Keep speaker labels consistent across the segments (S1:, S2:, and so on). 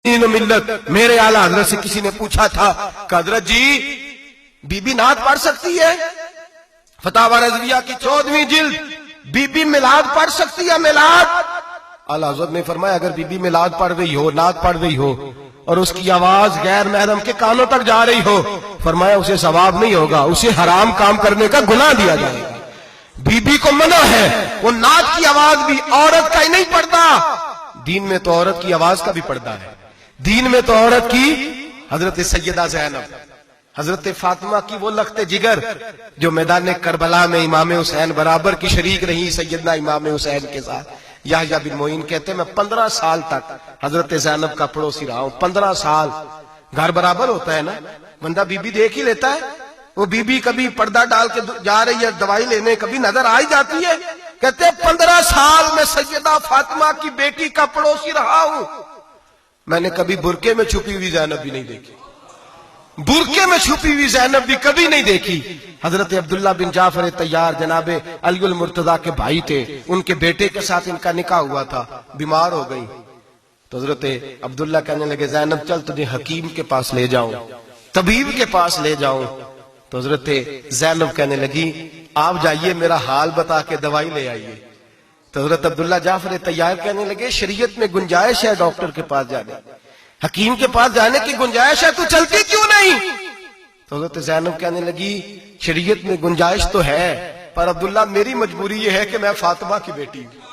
S1: ملت میرے اعلیٰ حضرت سے کسی نے پوچھا تھا کہ حضرت جی بی بی نعت پڑھ سکتی ہے؟ فتاوی رضویہ کی 14ویں جلد، بی بی میلاد پڑھ سکتی ہے؟ میلاد اعلیٰ حضرت نے فرمایا اگر بی بی میلاد پڑھ رہی ہو، نعت پڑھ رہی ہو اور اس کی آواز غیر محرم کے کانوں تک جا رہی ہو، فرمایا اسے ثواب نہیں ہوگا، اسے حرام کام کرنے کا گناہ دیا جائے گا۔ بی بی کو منع ہے، وہ نعت کی آواز بھی عورت کا ہی نہیں پڑھتا، دین میں تو عورت کی آواز کا بھی پردہ ہے، دین میں تو عورت کی حضرت سیدہ زینب، حضرت فاطمہ کی وہ لخت جگر جو میدان کربلا میں امام حسین برابر کی شریک رہی سیدنا امام حسین کے ساتھ۔ یحییٰ بن معین کہتے ہیں میں 15 سال تک حضرت زینب کا پڑوسی رہا ہوں، 15 سال۔ گھر برابر ہوتا ہے نا، بندہ بی بی دیکھ ہی لیتا ہے، وہ بی بی کبھی پردہ ڈال کے جا رہی ہے دوائی لینے، کبھی نظر آ ہی جاتی ہے۔ کہتے ہیں 15 سال میں سیدہ فاطمہ کی بیٹی کا پڑوسی رہا ہوں، میں نے کبھی برقعے میں چھپی ہوئی زینب بھی نہیں دیکھی، برقعے میں چھپی ہوئی زینب بھی کبھی نہیں دیکھی۔ حضرت عبداللہ بن جعفر طیار جناب علی المرتضیٰ کے بھائی تھے، ان کے بیٹے کے ساتھ ان کا نکاح ہوا تھا، بیمار ہو گئی تو حضرت عبداللہ کہنے لگے زینب چل تجھے حکیم کے پاس لے جاؤں، طبیب کے پاس لے جاؤں۔ تو حضرت زینب کہنے لگی آپ جائیے میرا حال بتا کے دوائی لے آئیے۔ تو حضرت عبداللہ جعفر طیار کہنے لگے شریعت میں گنجائش ہے ڈاکٹر کے پاس جانے، حکیم کے پاس جانے کی گنجائش ہے، تو چلتی کیوں نہیں؟ تو حضرت زینب کہنے لگی شریعت میں گنجائش تو ہے پر عبداللہ میری مجبوری یہ ہے کہ میں فاطمہ کی بیٹی ہوں،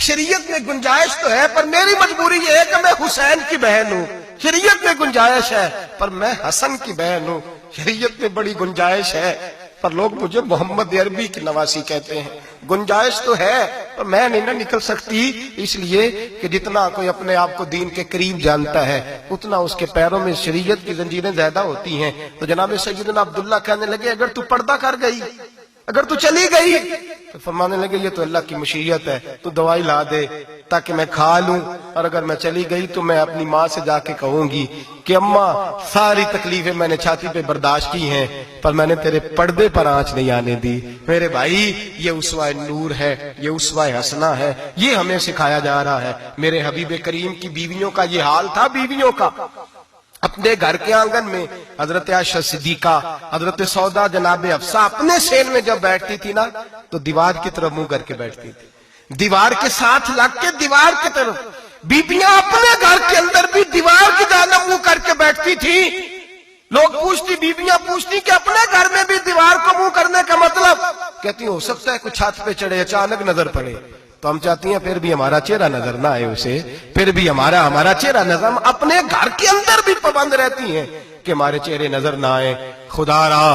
S1: شریعت میں گنجائش تو ہے پر میری مجبوری یہ ہے کہ میں حسین کی بہن ہوں، شریعت میں گنجائش ہے پر میں حسن کی بہن ہوں، شریعت میں بڑی گنجائش ہے پر لوگ مجھے محمد عربی کی نواسی کہتے ہیں، گنجائش تو ہے پر میں نہیں نہ نکل سکتی، اس لیے کہ جتنا کوئی اپنے آپ کو دین کے قریب جانتا ہے اتنا اس کے پیروں میں شریعت کی زنجیریں زیادہ ہوتی ہیں۔ تو جناب سیدنا عبداللہ کہنے لگے اگر تو پردہ کر گئی، اگر تو چلی گئی، تو فرمانے لگے یہ تو اللہ کی مشیت ہے، تو دوائی لا دے تاکہ میں کھا لوں، اور اگر میں چلی گئی تو میں اپنی ماں سے جا کے کہوں گی کہ اماں ساری تکلیفیں میں نے چھاتی پہ برداشت کی ہیں پر میں نے تیرے پردے پر آنچ نہیں آنے دی۔ میرے بھائی یہ اسوہ نور ہے، یہ اسوہ حسنہ ہے، یہ ہمیں سکھایا جا رہا ہے۔ میرے حبیب کریم کی بیویوں کا یہ حال تھا، بیویوں کا اپنے گھر کے آنگن میں حضرت عائشہ صدیقہ، حضرت سودا جناب حفصہ اپنے سین میں جب بیٹھتی تھی نا تو دیوار کی طرف منہ کر کے بیٹھتی تھی، دیوار کے ساتھ لگ کے دیوار کی طرف۔ بیبیاں اپنے گھر کے اندر بھی دیوار کی جانب منہ کر کے بیٹھتی تھی۔ لوگ پوچھتی، بیبیاں پوچھتی کہ اپنے گھر میں بھی دیوار کو منہ کرنے کا مطلب؟ کہتی ہو سکتا ہے کوئی چھت پہ چڑھے اچانک نظر پڑے، تو ہم چاہتی ہیں پھر بھی ہمارا چہرہ نظر نہ آئے اسے، پھر بھی ہمارا چہرہ نظر، ہم اپنے گھر کے اندر بھی پابند رہتی ہیں کہ ہمارے چہرے نظر نہ آئے۔ خدا را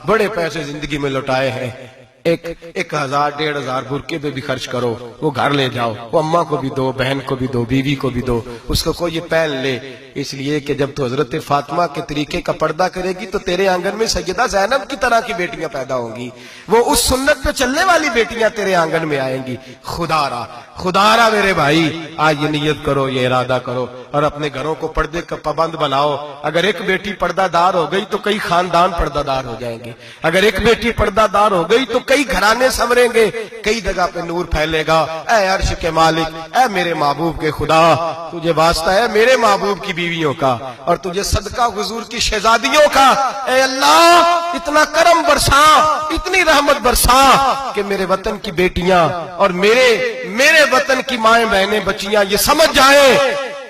S1: بڑے پیسے زندگی میں لوٹائے ہیں، 1000 1500 برقعے پہ بھی خرچ کرو، وہ گھر لے جاؤ، وہ اماں کو بھی دو، بہن کو بھی دو، بیوی کو بھی دو، اس کو کوئی یہ پہن لے، اس لیے کہ جب تو حضرت فاطمہ کے طریقے کا پردہ کرے گی تو تیرے آنگن میں سیدہ زینب کی طرح کی بیٹیاں پیدا ہوں گی، وہ اس سنت پہ چلنے والی بیٹیاں تیرے آنگن میں آئیں گی۔ خدا را میرے بھائی آج یہ نیت کرو، یہ ارادہ کرو اور اپنے گھروں کو پردے کا پابند بناؤ۔ اگر ایک بیٹی پردہ دار ہو گئی تو کئی خاندان پردہ دار ہو جائیں گے، اگر ایک بیٹی پردہ دار ہو گئی تو کئی گھرانے سنوریں گے، کئی جگہ پہ نور پھیلے گا۔ اے عرش کے مالک، اے میرے محبوب کے خدا، تجھے واسطہ ہے میرے محبوب کی بیویوں کا اور تجھے صدقہ حضور کی شہزادیوں کا۔ اے اللہ اتنا کرم برسا، اتنی رحمت برسا کہ میرے وطن کی بیٹیاں اور میرے وطن کی مائیں بہنیں بچیاں یہ سمجھ جائیں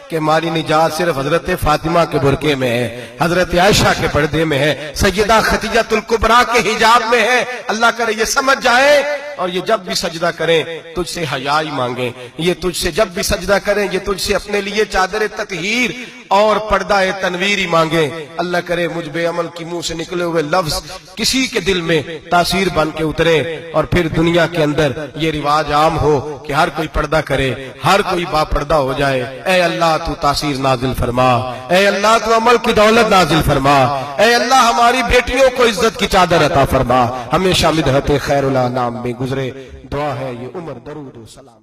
S1: کہ ہماری نجات صرف حضرت فاطمہ کے برقعے میں ہے، حضرت عائشہ کے پردے میں ہے، سیدہ خدیجہ الکبریٰ کے حجاب میں ہے۔ اللہ کرے یہ سمجھ جائیں اور یہ جب بھی سجدہ کریں تجھ سے حیا ہی مانگیں، یہ تجھ سے جب بھی سجدہ کریں یہ تجھ سے اپنے لیے چادر تطہیر اور پردہ تنویر ہی مانگیں۔ اللہ کرے مجھ بے عمل کی منہ سے نکلے ہوئے لفظ کسی کے دل میں تاثیر بن کے اترے اور پھر دنیا کے اندر یہ رواج عام ہو کہ ہر کوئی پردہ کرے، ہر کوئی با پردہ ہو جائے۔ اے اللہ تو تاثیر نازل فرما، اے اللہ تو عمل کی دولت نازل فرما، اے اللہ ہماری بیٹیوں کو عزت کی چادر عطا فرما، ہمیشہ مدحت خیر الانام میں گزرے۔ دعا ہے یہ عمر درود و سلام۔